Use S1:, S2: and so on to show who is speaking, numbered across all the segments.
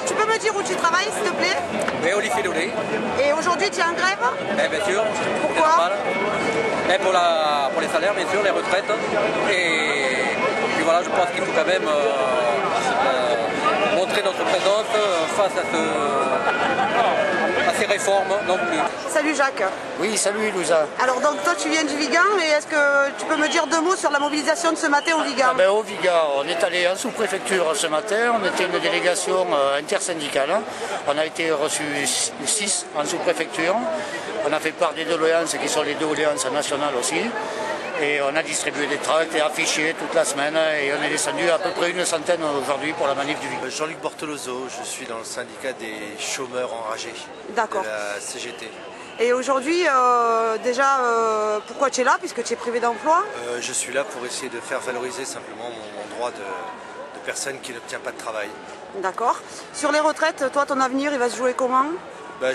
S1: tu peux me dire où tu travailles, s'il te plaît?
S2: Oui, au lycée Lolé.
S1: Et aujourd'hui, tu es en grève?
S2: Bien sûr.
S1: Pourquoi?
S2: Pour les salaires, bien sûr, les retraites. Et puis voilà, je pense qu'il faut quand même montrer notre présence face à ces réformes non plus.
S1: Salut Jacques.
S3: Oui, salut Louisa.
S1: Alors donc toi tu viens du Vigan et est-ce que tu peux me dire 2 mots sur la mobilisation de ce matin au Vigan?
S3: Au Vigan, on est allé en sous-préfecture ce matin, on était une délégation intersyndicale. On a été reçus 6 en sous-préfecture. On a fait part des doléances qui sont les doléances nationales aussi. Et on a distribué des tracts et affichés toute la semaine et on est descendu à peu près une centaine aujourd'hui pour la manif du Vigan.
S4: Jean-Luc Bortolozo, je suis dans le syndicat des chômeurs enragés de la CGT.
S1: Et aujourd'hui, pourquoi tu es là puisque tu es privé d'emploi?
S4: Je suis là pour essayer de faire valoriser simplement mon droit de personne qui n'obtient pas de travail.
S1: D'accord. Sur les retraites, toi ton avenir il va se jouer comment?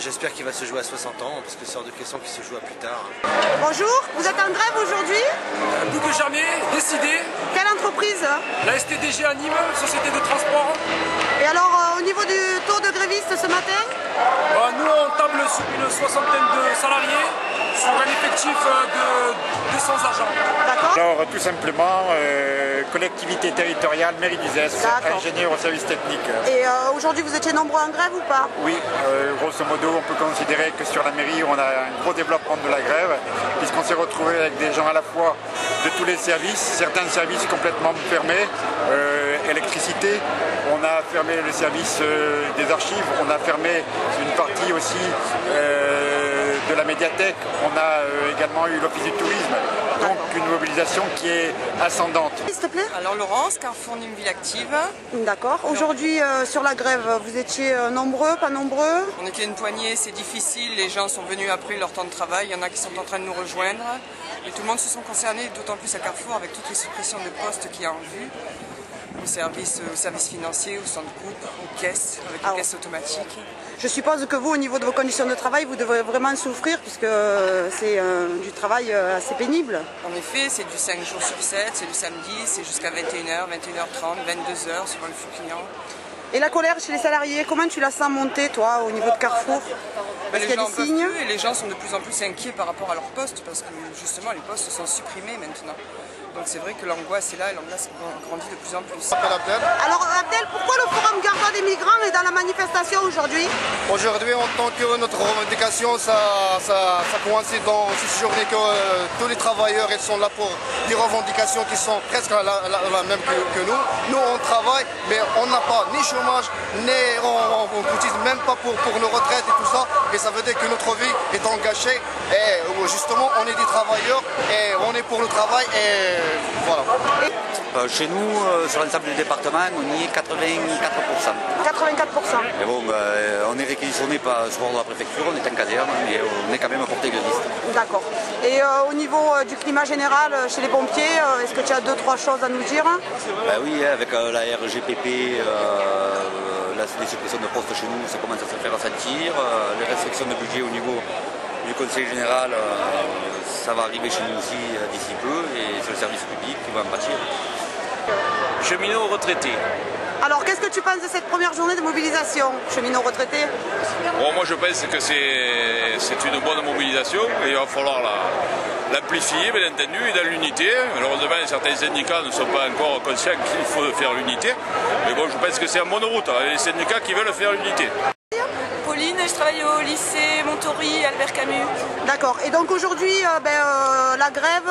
S4: J'espère qu'il va se jouer à 60 ans, parce que c'est hors de question qu'il se joue à plus tard.
S1: Bonjour, vous êtes en grève aujourd'hui?
S5: Plus que jamais, décidé.
S1: Quelle entreprise?
S5: La STDG à Nîmes, société de transport.
S1: Et alors, au niveau du taux de grévistes ce matin?
S5: Nous, on table sur une soixantaine de salariés, sur un effectif de 200 agents.
S1: D'accord.
S6: Alors, tout simplement, collectivité territoriale, mairie d'Uzès, ingénieur au service technique.
S1: Et aujourd'hui, vous étiez nombreux en grève ou pas?
S6: Oui, grosso modo, on peut considérer que sur la mairie, on a un gros développement de la grève, puisqu'on s'est retrouvé avec des gens à la fois de tous les services, certains services complètement fermés, électricité, on a fermé le service des archives, on a fermé une partie aussi de la médiathèque, on a également eu l'office du tourisme, donc une mobilisation qui est ascendante.
S1: S'il te plaît.
S7: Alors Laurence, Carrefour Nîmes Ville Active.
S1: D'accord. Aujourd'hui sur la grève, vous étiez nombreux, pas nombreux?
S7: On était une poignée, c'est difficile, les gens sont venus après leur temps de travail, il y en a qui sont en train de nous rejoindre. Et tout le monde se sont concernés, d'autant plus à Carrefour avec toutes les suppressions de postes qu'il y a en vue. Au service financier, au centre coupe, aux caisses, avec les caisses automatiques.
S1: Je suppose que vous, au niveau de vos conditions de travail, vous devez vraiment souffrir puisque c'est du travail assez pénible.
S7: En effet, c'est du 5 jours sur 7, c'est du samedi, c'est jusqu'à 21h, 21h30, 22h suivant le flux client.
S1: Et la colère chez les salariés, comment tu la sens monter, toi, au niveau de Carrefour?
S7: Les gens peuvent plus et les gens sont de plus en plus inquiets par rapport à leur poste parce que justement les postes sont supprimés maintenant. Donc c'est vrai que l'angoisse est là et l'angoisse grandit de plus en plus.
S1: Alors Abdel, pourquoi le Forum Garda des migrants est dans la manifestation aujourd'hui?
S8: Aujourd'hui, en tant que notre revendication, ça coïncide dans cette journée que tous les travailleurs ils sont là pour des revendications qui sont presque la même que nous. Nous on travaille, mais on n'a pas ni chômage, ni on cotise même pas pour nos retraites et tout ça. Et ça veut dire que notre vie est engagée. Et justement, on est des travailleurs et on est pour le travail. Et voilà.
S9: Chez nous, sur l'ensemble du département, on y est 84%.
S1: 84%.
S9: Mais bon, on est réquisitionné par ce bord de la préfecture, on est en caserne, mais on est quand même porté gréviste.
S1: D'accord. Et au niveau du climat général chez les pompiers, est-ce que tu as 2-3 choses à nous dire?
S9: Oui, avec la RGPP, les suppressions de postes chez nous, ça commence à se faire ressentir. Les restrictions de budget au niveau du Conseil général, ça va arriver chez nous aussi d'ici peu, et c'est le service public qui va en pâtir.
S10: Cheminots retraités.
S1: Alors qu'est-ce que tu penses de cette première journée de mobilisation, cheminots retraités?
S10: Moi je pense que c'est une bonne mobilisation et il va falloir l'amplifier bien entendu et dans l'unité. Malheureusement certains syndicats ne sont pas encore conscients qu'il faut faire l'unité. Mais bon, je pense que c'est en bonne route, les syndicats qui veulent faire l'unité.
S7: Pauline, je travaille au lycée Montori, Albert Camus.
S1: D'accord. Et donc aujourd'hui, la grève,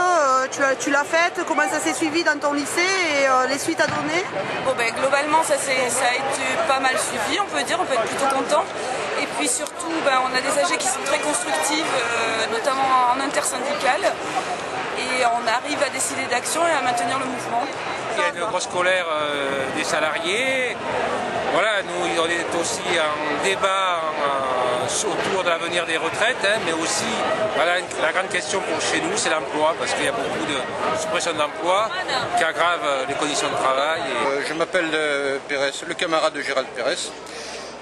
S1: tu l'as faite, comment ça s'est suivi dans ton lycée et les suites à donner?
S7: Globalement, ça a été pas mal suivi, on peut dire, on peut être plutôt content. Et puis surtout, on a des AG qui sont très constructives, notamment en intersyndical. Et on arrive à décider d'action et à maintenir le mouvement.
S5: Il y a une grosse colère des salariés. Voilà, nous on est aussi en débat autour de l'avenir des retraites, mais aussi la grande question pour chez nous, c'est l'emploi, parce qu'il y a beaucoup de suppression d'emploi qui aggravent les conditions de travail.
S8: Je m'appelle Pérez, le camarade de Gérald Pérez.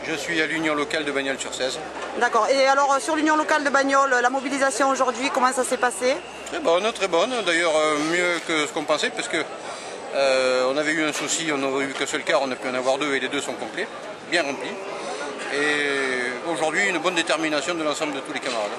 S8: Je suis à l'Union locale de Bagnols-sur-Cèze.
S1: D'accord. Et alors sur l'Union locale de Bagnols, la mobilisation aujourd'hui, comment ça s'est passé?
S8: Très bonne, très bonne. D'ailleurs mieux que ce qu'on pensait, parce que
S11: On avait eu un souci, on n'aurait eu qu'un seul car, on a pu en avoir 2 et les 2 sont complets, bien remplis. Et aujourd'hui, une bonne détermination de l'ensemble de tous les camarades.